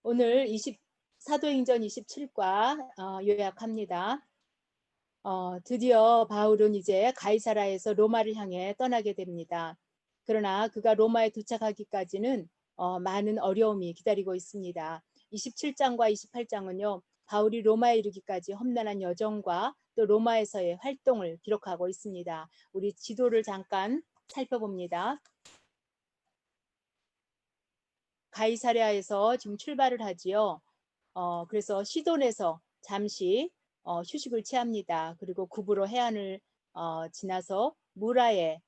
오늘 사도행전 27과 요약합니다. 드디어 바울은 이제 가이사라에서 로마를 향해 떠나게 됩니다. 그러나 그가 로마에 도착하기까지는 많은 어려움이 기다리고 있습니다. 27장과 28장은요. 바울이 로마에 이르기까지 험난한 여정과 또 로마에서의 활동을 기록하고 있습니다. 우리 지도를 잠깐 살펴봅니다. 가이사랴에서 지금 출발을 하지요. 그래서 시돈에서 잠시 휴식을 취합니다. 그리고 구브로 해안을 지나서 무라에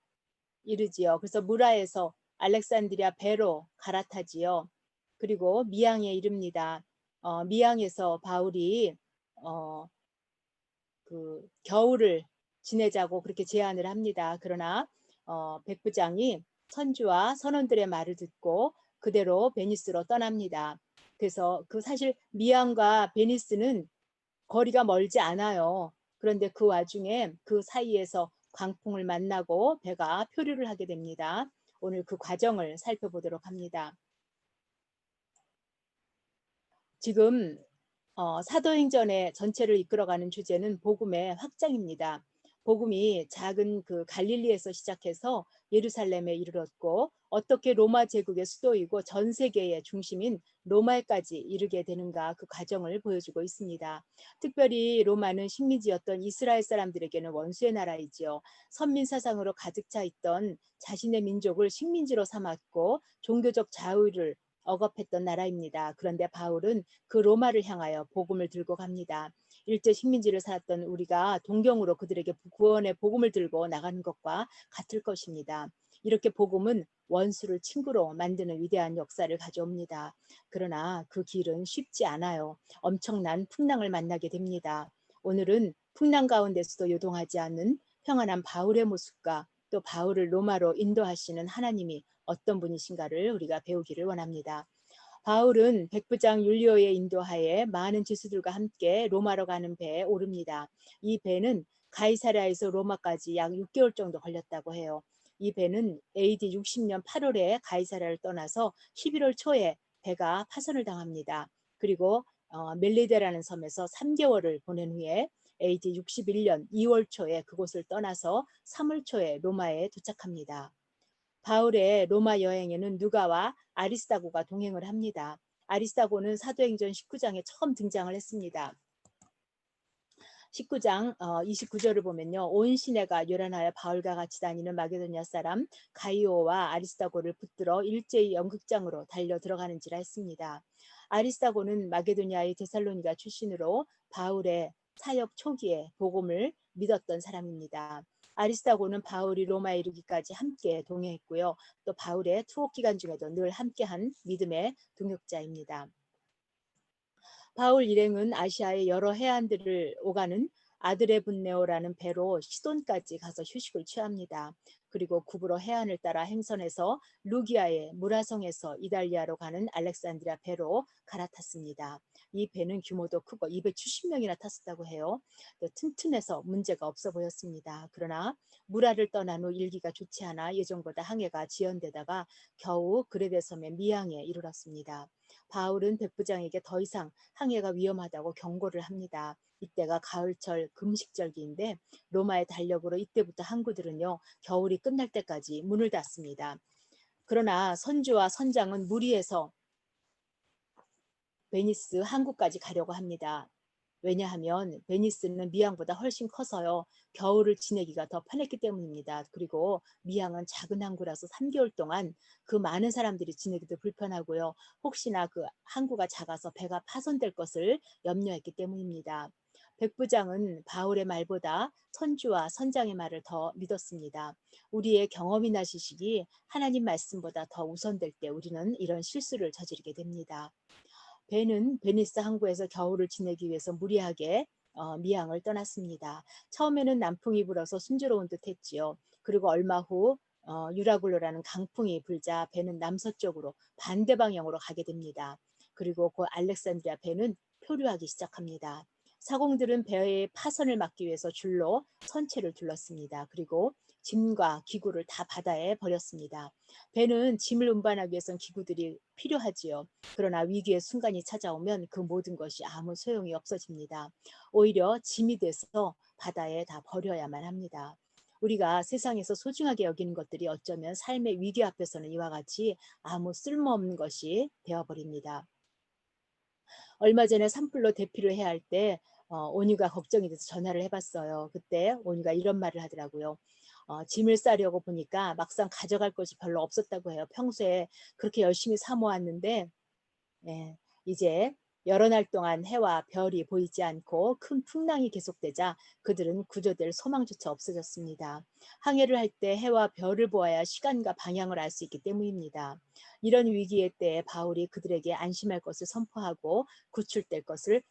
이르지요. 그래서 무라에서 알렉산드리아 배로 갈아타지요. 그리고 미양에 이릅니다. 미양에서 바울이 그 겨울을 지내자고 그렇게 제안을 합니다. 그러나 백부장이 선주와 선원들의 말을 듣고 그대로 베니스로 떠납니다. 그래서 사실 미양과 베니스는 거리가 멀지 않아요. 그런데 그 와중에 그 사이에서 광풍을 만나고 배가 표류를 하게 됩니다. 오늘 그 과정을 살펴보도록 합니다. 지금 사도행전의 전체를 이끌어가는 주제는 복음의 확장입니다. 복음이 작은 그 갈릴리에서 시작해서 예루살렘에 이르렀고 어떻게 로마 제국의 수도이고 전 세계의 중심인 로마에까지 이르게 되는가 그 과정을 보여주고 있습니다. 특별히 로마는 식민지였던 이스라엘 사람들에게는 원수의 나라이지요. 선민 사상으로 가득 차 있던 자신의 민족을 식민지로 삼았고 종교적 자유를 억압했던 나라입니다. 그런데 바울은 그 로마를 향하여 복음을 들고 갑니다. 일제 식민지를 살았던 우리가 동경으로 그들에게 구원의 복음을 들고 나가는 것과 같을 것입니다. 이렇게 복음은 원수를 친구로 만드는 위대한 역사를 가져옵니다. 그러나 그 길은 쉽지 않아요. 엄청난 풍랑을 만나게 됩니다. 오늘은 풍랑 가운데서도 요동하지 않는 평안한 바울의 모습과 또 바울을 로마로 인도하시는 하나님이 어떤 분이신가를 우리가 배우기를 원합니다. 바울은 백부장 율리오의 인도하에 많은 지수들과 함께 로마로 가는 배에 오릅니다. 이 배는 가이사랴에서 로마까지 약 6개월 정도 걸렸다고 해요. 이 배는 AD 60년 8월에 가이사랴를 떠나서 11월 초에 배가 파손을 당합니다. 그리고 멜리데라는 섬에서 3개월을 보낸 후에 AD 61년 2월 초에 그곳을 떠나서 3월 초에 로마에 도착합니다. 바울의 로마 여행에는 누가와 아리스다고가 동행을 합니다. 아리스다고는 사도행전 19장에 처음 등장을 했습니다. 19장 29절을 보면요. 온 시내가 요란하여 바울과 같이 다니는 마게도냐 사람 가이오와 아리스다고를 붙들어 일제히 연극장으로 달려 들어가는지라 했습니다. 아리스다고는 마게도냐의 데살로니가 출신으로 바울의 사역 초기에 복음을 믿었던 사람입니다. 아리스다고는 바울이 로마에 이르기까지 함께 동행했고요. 또 바울의 투옥 기간 중에도 늘 함께한 믿음의 동역자입니다. 바울 일행은 아시아의 여러 해안들을 오가는 아드레분네오라는 배로 시돈까지 가서 휴식을 취합니다. 그리고 구브로 해안을 따라 행선해서 루기아의 무라성에서 이달리아로 가는 알렉산드리아 배로 갈아탔습니다. 이 배는 규모도 크고 270명이나 탔었다고 해요. 튼튼해서 문제가 없어 보였습니다. 그러나 무라를 떠난 후 일기가 좋지 않아 예전보다 항해가 지연되다가 겨우 그레데 섬의 미항에 이르렀습니다. 바울은 백부장에게 더 이상 항해가 위험하다고 경고를 합니다. 이때가 가을철 금식절기인데 로마의 달력으로 이때부터 항구들은요 겨울이 끝날 때까지 문을 닫습니다. 그러나 선주와 선장은 무리해서 베니스 항구까지 가려고 합니다. 왜냐하면 베니스는 미항보다 훨씬 커서요. 겨울을 지내기가 더 편했기 때문입니다. 그리고 미항은 작은 항구라서 3개월 동안 그 많은 사람들이 지내기도 불편하고요. 혹시나 그 항구가 작아서 배가 파손될 것을 염려했기 때문입니다. 백부장은 바울의 말보다 선주와 선장의 말을 더 믿었습니다. 우리의 경험이나 지식이 하나님 말씀보다 더 우선될 때 우리는 이런 실수를 저지르게 됩니다. 배는 베니스 항구에서 겨울을 지내기 위해서 무리하게 미항을 떠났습니다. 처음에는 남풍이 불어서 순조로운 듯 했지요. 그리고 얼마 후 유라굴로라는 강풍이 불자 배는 남서쪽으로 반대 방향으로 가게 됩니다. 그리고 그 알렉산드리아 배는 표류하기 시작합니다. 사공들은 배의 파선을 막기 위해서 줄로 선체를 둘렀습니다. 그리고 짐과 기구를 다 바다에 버렸습니다. 배는 짐을 운반하기 위해선 기구들이 필요하지요. 그러나 위기의 순간이 찾아오면 그 모든 것이 아무 소용이 없어집니다. 오히려 짐이 돼서 바다에 다 버려야만 합니다. 우리가 세상에서 소중하게 여기는 것들이 어쩌면 삶의 위기 앞에서는 이와 같이 아무 쓸모없는 것이 되어버립니다. 얼마 전에 산불로 대피를 해야 할 때 온유가 걱정이 돼서 전화를 해봤어요. 그때 온유가 이런 말을 하더라고요. 짐을 싸려고 보니까 막상 가져갈 것이 별로 없었다고 해요. 평소에 그렇게 열심히 사 모았는데 예, 이제 여러 날 동안 해와 별이 보이지 않고 큰 풍랑이 계속되자 그들은 구조될 소망조차 없어졌습니다. 항해를 할 때 해와 별을 보아야 시간과 방향을 알 수 있기 때문입니다. 이런 위기의 때에 바울이 그들에게 안심할 것을 선포하고 구출될 것을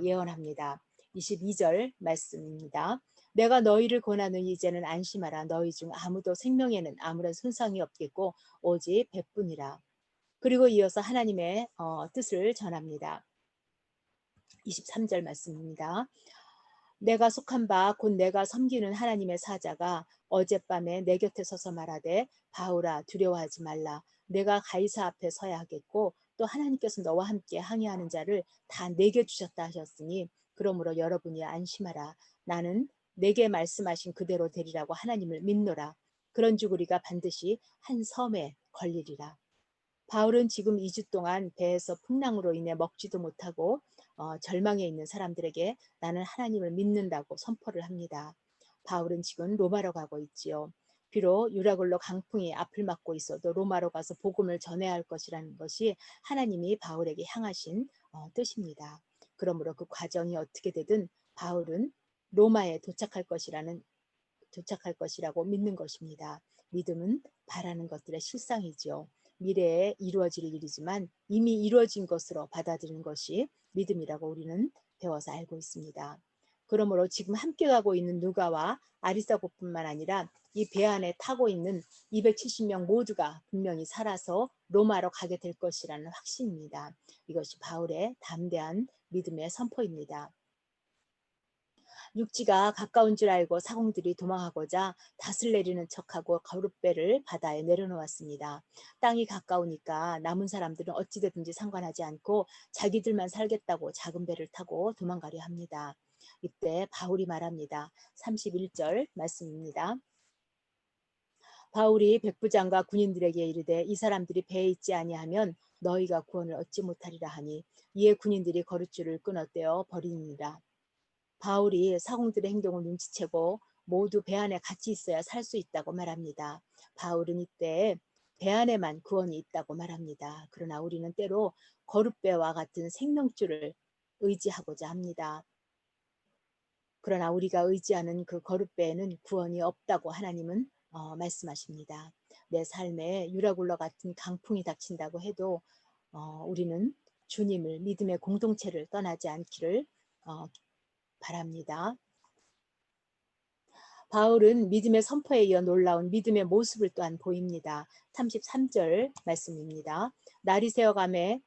예언합니다. 22절 말씀입니다. 내가 너희를 권하노니 이제는 안심하라. 너희 중 아무도 생명에는 아무런 손상이 없겠고 오직 배뿐이라. 그리고 이어서 하나님의 뜻을 전합니다. 23절 말씀입니다. 내가 속한 바 곧 내가 섬기는 하나님의 사자가 어젯밤에 내 곁에 서서 말하되 바울아 두려워하지 말라. 내가 가이사 앞에 서야 하겠고 또 하나님께서 너와 함께 항해하는 자를 다 내게 주셨다 하셨으니 그러므로 여러분이 안심하라. 나는 내게 말씀하신 그대로 되리라고 하나님을 믿노라. 그런즉 우리가 반드시 한 섬에 걸리리라. 바울은 지금 2주 동안 배에서 풍랑으로 인해 먹지도 못하고 절망에 있는 사람들에게 나는 하나님을 믿는다고 선포를 합니다. 바울은 지금 로마로 가고 있지요. 비록 유라굴로 강풍이 앞을 막고 있어도 로마로 가서 복음을 전해야 할 것이라는 것이 하나님이 바울에게 향하신 뜻입니다. 그러므로 그 과정이 어떻게 되든 바울은 로마에 도착할 것이라고 믿는 것입니다. 믿음은 바라는 것들의 실상이지요. 미래에 이루어질 일이지만 이미 이루어진 것으로 받아들이는 것이 믿음이라고 우리는 배워서 알고 있습니다. 그러므로 지금 함께 가고 있는 누가와 아리스타고뿐만 아니라 이 배 안에 타고 있는 270명 모두가 분명히 살아서 로마로 가게 될 것이라는 확신입니다. 이것이 바울의 담대한 믿음의 선포입니다. 육지가 가까운 줄 알고 사공들이 도망하고자 닷을 내리는 척하고 거룻배를 바다에 내려놓았습니다. 땅이 가까우니까 남은 사람들은 어찌되든지 상관하지 않고 자기들만 살겠다고 작은 배를 타고 도망가려 합니다. 이때 바울이 말합니다. 31절 말씀입니다. 바울이 백부장과 군인들에게 이르되 이 사람들이 배에 있지 아니하면 너희가 구원을 얻지 못하리라 하니 이에 군인들이 거룻줄을 끊어떼어 버리니라. 바울이 사공들의 행동을 눈치채고 모두 배 안에 같이 있어야 살 수 있다고 말합니다. 바울은 이때 배 안에만 구원이 있다고 말합니다. 그러나 우리는 때로 거룻배와 같은 생명줄을 의지하고자 합니다. 그러나 우리가 의지하는 그 거룻배에는 구원이 없다고 하나님은 말씀하십니다. 내 삶에 유라굴로 같은 강풍이 닥친다고 해도 우리는 주님을 믿음의 공동체를 떠나지 않기를 바랍니다. 바울은 믿음의 선포에 이어 놀라운 믿음의 모습을 또한 보입니다. 33절 말씀입니다. 날이 새어감에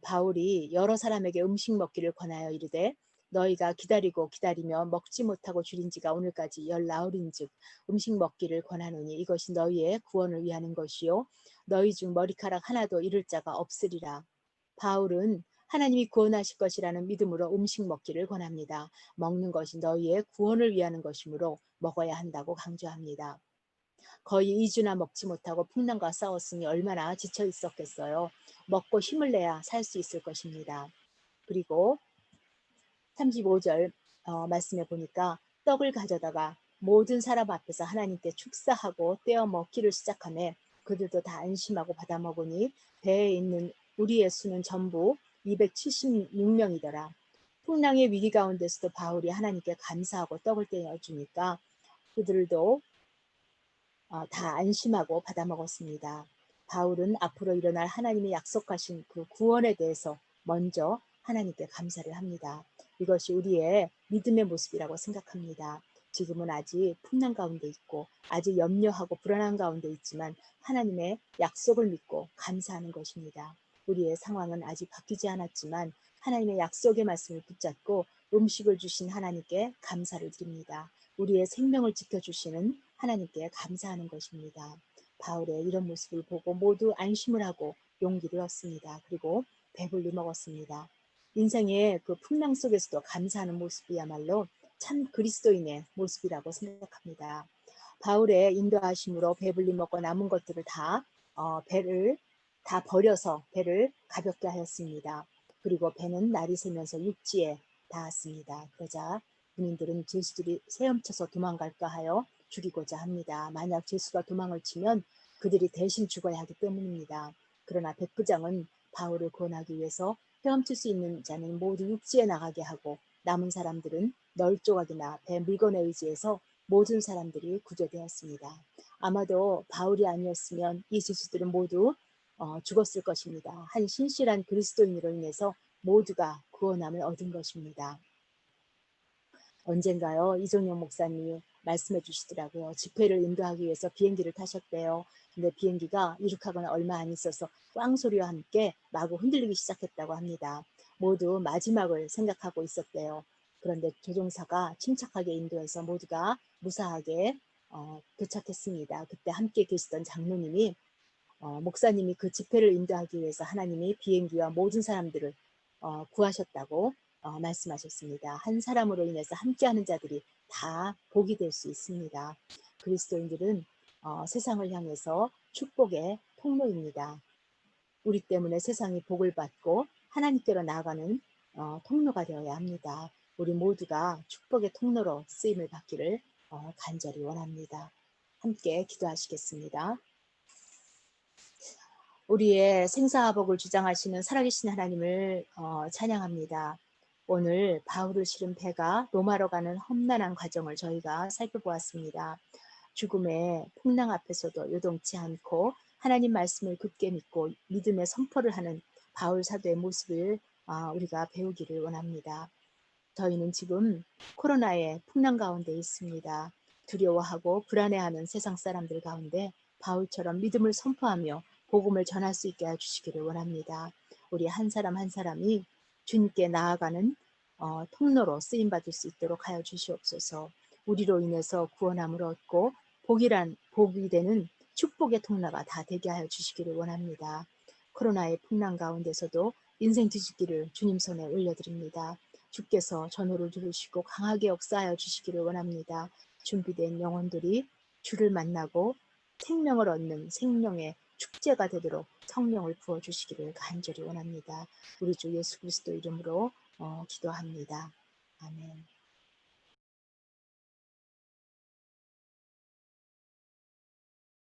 바울이 여러 사람에게 음식 먹기를 권하여 이르되 너희가 기다리고 기다리며 먹지 못하고 줄인 지가 오늘까지 열 나흘인즉 음식 먹기를 권하노니 이것이 너희의 구원을 위하는 것이요 너희 중 머리카락 하나도 잃을 자가 없으리라. 바울은 하나님이 구원하실 것이라는 믿음으로 음식 먹기를 권합니다. 먹는 것이 너희의 구원을 위하는 것이므로 먹어야 한다고 강조합니다. 거의 2주나 먹지 못하고 풍랑과 싸웠으니 얼마나 지쳐 있었겠어요. 먹고 힘을 내야 살 수 있을 것입니다. 그리고 35절 말씀해 보니까 떡을 가져다가 모든 사람 앞에서 하나님께 축사하고 떼어 먹기를 시작하며 그들도 다 안심하고 받아 먹으니 배에 있는 우리의 수는 전부 276명이더라. 풍랑의 위기 가운데서도 바울이 하나님께 감사하고 떡을 떼어주니까 그들도 다 안심하고 받아 먹었습니다. 바울은 앞으로 일어날 하나님이 약속하신 그 구원에 대해서 먼저 하나님께 감사를 합니다. 이것이 우리의 믿음의 모습이라고 생각합니다. 지금은 아직 풍랑 가운데 있고 아직 염려하고 불안한 가운데 있지만 하나님의 약속을 믿고 감사하는 것입니다. 우리의 상황은 아직 바뀌지 않았지만 하나님의 약속의 말씀을 붙잡고 음식을 주신 하나님께 감사를 드립니다. 우리의 생명을 지켜주시는 하나님께 감사하는 것입니다. 바울의 이런 모습을 보고 모두 안심을 하고 용기를 얻습니다. 그리고 배불리 먹었습니다. 인생의 그 풍랑 속에서도 감사하는 모습이야말로 참 그리스도인의 모습이라고 생각합니다. 바울의 인도하심으로 배불리 먹고 남은 것들을 다 배를 다 버려서 배를 가볍게 하였습니다. 그리고 배는 날이 새면서 육지에 닿았습니다. 그러자 군인들은 제수들이 헤엄쳐서 도망갈까 하여 죽이고자 합니다. 만약 제수가 도망을 치면 그들이 대신 죽어야 하기 때문입니다. 그러나 백부장은 바울을 구원하기 위해서 헤엄칠 수 있는 자는 모두 육지에 나가게 하고 남은 사람들은 널조각이나 배 물건에 의지해서 모든 사람들이 구조되었습니다. 아마도 바울이 아니었으면 이 제수들은 모두 죽었을 것입니다. 한 신실한 그리스도인으로 인해서 모두가 구원함을 얻은 것입니다. 언젠가요, 이종영 목사님이 말씀해 주시더라고요. 집회를 인도하기 위해서 비행기를 타셨대요. 근데 비행기가 이륙하거나 얼마 안 있어서 꽝 소리와 함께 마구 흔들리기 시작했다고 합니다. 모두 마지막을 생각하고 있었대요. 그런데 조종사가 침착하게 인도해서 모두가 무사하게 도착했습니다. 그때 함께 계시던 장로님이 목사님이 그 집회를 인도하기 위해서 하나님이 비행기와 모든 사람들을 구하셨다고 말씀하셨습니다. 한 사람으로 인해서 함께하는 자들이 다 복이 될 수 있습니다. 그리스도인들은 세상을 향해서 축복의 통로입니다. 우리 때문에 세상이 복을 받고 하나님께로 나아가는 통로가 되어야 합니다. 우리 모두가 축복의 통로로 쓰임을 받기를 간절히 원합니다. 함께 기도하시겠습니다. 우리의 생사복을 주장하시는 살아계신 하나님을 찬양합니다. 오늘 바울을 실은 배가 로마로 가는 험난한 과정을 저희가 살펴보았습니다. 죽음의 풍랑 앞에서도 요동치 않고 하나님 말씀을 굳게 믿고 믿음의 선포를 하는 바울 사도의 모습을 우리가 배우기를 원합니다. 저희는 지금 코로나의 풍랑 가운데 있습니다. 두려워하고 불안해하는 세상 사람들 가운데 바울처럼 믿음을 선포하며 복음을 전할 수 있게 해주시기를 원합니다. 우리 한 사람 한 사람이 주님께 나아가는 통로로 쓰임받을 수 있도록 하여 주시옵소서. 우리로 인해서 구원함을 얻고 복이 되는 축복의 통로가 다 되게 하여 주시기를 원합니다. 코로나의 풍랑 가운데서도 인생 뒤집기를 주님 손에 올려드립니다. 주께서 전호를 들으시고 강하게 역사하여 주시기를 원합니다. 준비된 영혼들이 주를 만나고 생명을 얻는 생명의 축제가 되도록 성령을 부어주시기를 간절히 원합니다. 우리 주 예수 그리스도 이름으로 기도합니다. 아멘.